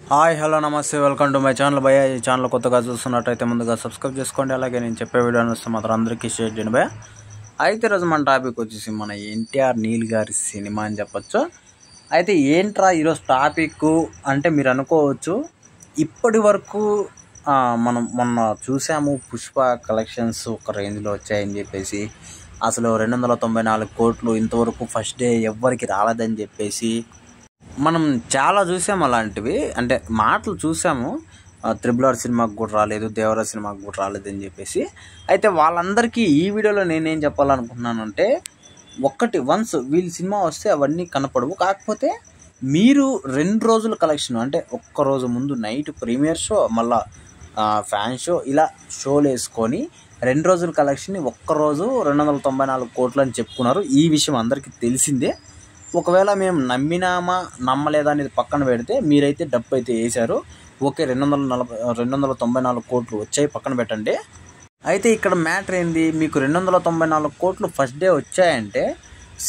Hi hello నమస్తే welcome to my channel భయ్య. ఈ ఛానల్ కొత్తగా చూస్తున్నట్టయితే ముందుగా సబ్స్క్రైబ్ చేసుకోండి. అలాగే నేను చెప్పే వీడియోని వస్తే మాత్రం అందరికీ షేర్ చేయండి భయ్య. అయితే ఈరోజు మన టాపిక్ వచ్చేసి మన ఎన్టీఆర్ నీల్ గారి సినిమా అని చెప్పొచ్చు. అయితే ఏంట్రా ఈరోజు టాపిక్ అంటే మీరు అనుకోవచ్చు, ఇప్పటి వరకు మనం మొన్న చూసాము పుష్ప కలెక్షన్స్ ఒక రేంజ్లో వచ్చాయని చెప్పేసి, అసలు 294 కోట్లు ఇంతవరకు ఫస్ట్ డే ఎవ్వరికి రాలేదని చెప్పేసి మనం చాలా చూసాము. అలాంటివి అంటే మాటలు చూసాము. RRR సినిమాకు కూడా రాలేదు, దేవరా సినిమాకు కూడా రాలేదని చెప్పేసి. అయితే వాళ్ళందరికీ ఈ వీడియోలో నేనేం చెప్పాలనుకుంటున్నానంటే, వన్స్ వీళ్ళ సినిమా వస్తే అవన్నీ కనపడవు. కాకపోతే మీరు 2 రోజుల కలెక్షన్ అంటే ఒక్కరోజు ముందు నైట్ ప్రీమియర్ షో, మళ్ళా ఫ్యాన్ షో, ఇలా షోలు వేసుకొని 2 రోజుల కలెక్షన్ని ఒక్కరోజు 294 కోట్లు అని చెప్పుకున్నారు. ఈ విషయం అందరికీ తెలిసిందే. ఒకవేళ మేము నమ్మినామా నమ్మలేదా అనేది పక్కన పెడితే, మీరైతే డబ్బు అయితే వేశారు. ఓకే, 294 కోట్లు వచ్చాయి, పక్కన పెట్టండి. అయితే ఇక్కడ మ్యాటర్ ఏంది, మీకు 294 కోట్లు ఫస్ట్ డే వచ్చాయంటే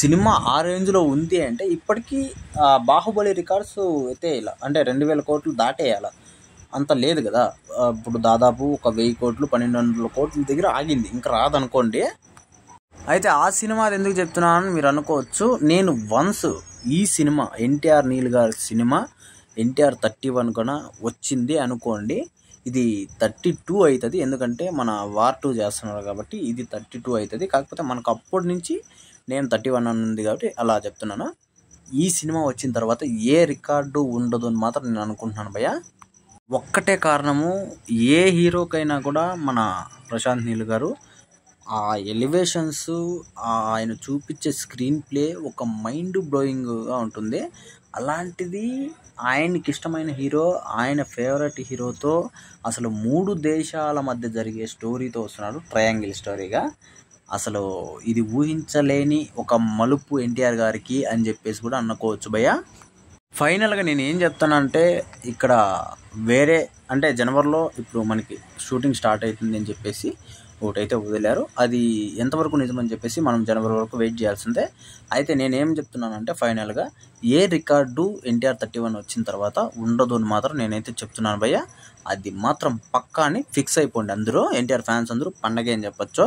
సినిమా ఆ రేంజ్లో ఉంది అంటే ఇప్పటికీ బాహుబలి రికార్డ్స్ అయితే ఇలా అంటే 2000 కోట్లు దాటేయాల, అంత లేదు కదా. ఇప్పుడు దాదాపు ఒక 1000 కోట్లు 1200 కోట్ల దగ్గర ఆగింది, ఇంకా రాదనుకోండి. అయితే ఆ సినిమా ఎందుకు చెప్తున్నానని మీరు అనుకోవచ్చు. నేను వన్స్ ఈ సినిమా ఎన్టీఆర్ నీల్ గారి సినిమా ఎన్టీఆర్ 31 కన్నా వచ్చింది అనుకోండి, ఇది 32 అవుతుంది. ఎందుకంటే మన వార్ 2 చేస్తున్నారు కాబట్టి ఇది 32 అవుతుంది. కాకపోతే మనకు అప్పటి నుంచి నేను 31 అని ఉంది కాబట్టి అలా చెప్తున్నాను. ఈ సినిమా వచ్చిన తర్వాత ఏ రికార్డు ఉండదు అని మాత్రం నేను అనుకుంటున్నాను భయ్య. ఒక్కటే కారణము, ఏ హీరోకైనా కూడా మన ప్రశాంత్ నీల్ గారు ఆ ఎలివేషన్స్, ఆయన చూపించే స్క్రీన్ ప్లే ఒక మైండ్ బ్లోయింగ్గా ఉంటుంది. అలాంటిది ఆయనకి ఇష్టమైన హీరో, ఆయన ఫేవరెట్ హీరోతో అసలు 3 దేశాల మధ్య జరిగే స్టోరీతో వస్తున్నాడు, ట్రయాంగిల్ స్టోరీగా. అసలు ఇది ఊహించలేని ఒక మలుపు ఎన్టీఆర్ గారికి అని చెప్పేసి కూడా అనుకోవచ్చు భయ్య. ఫైనల్గా నేను ఏం చెప్తానంటే, ఇక్కడ వేరే అంటే జనవరిలో ఇప్పుడు మనకి షూటింగ్ స్టార్ట్ అవుతుంది అని చెప్పేసి ఒకటైతే వదిలేరు. అది ఎంతవరకు నిజమని చెప్పేసి మనం జనవరి వరకు వెయిట్ చేయాల్సిందే. అయితే నేనేం చెప్తున్నానంటే, ఫైనల్గా ఏ రికార్డు ఎన్టీఆర్ 31 వచ్చిన తర్వాత ఉండదు అని మాత్రం నేనైతే చెప్తున్నాను భయ్య. అది మాత్రం పక్కా అని ఫిక్స్ అయిపోండి అందరూ, ఎన్టీఆర్ ఫ్యాన్స్ అందరూ, పండగే అని చెప్పొచ్చు.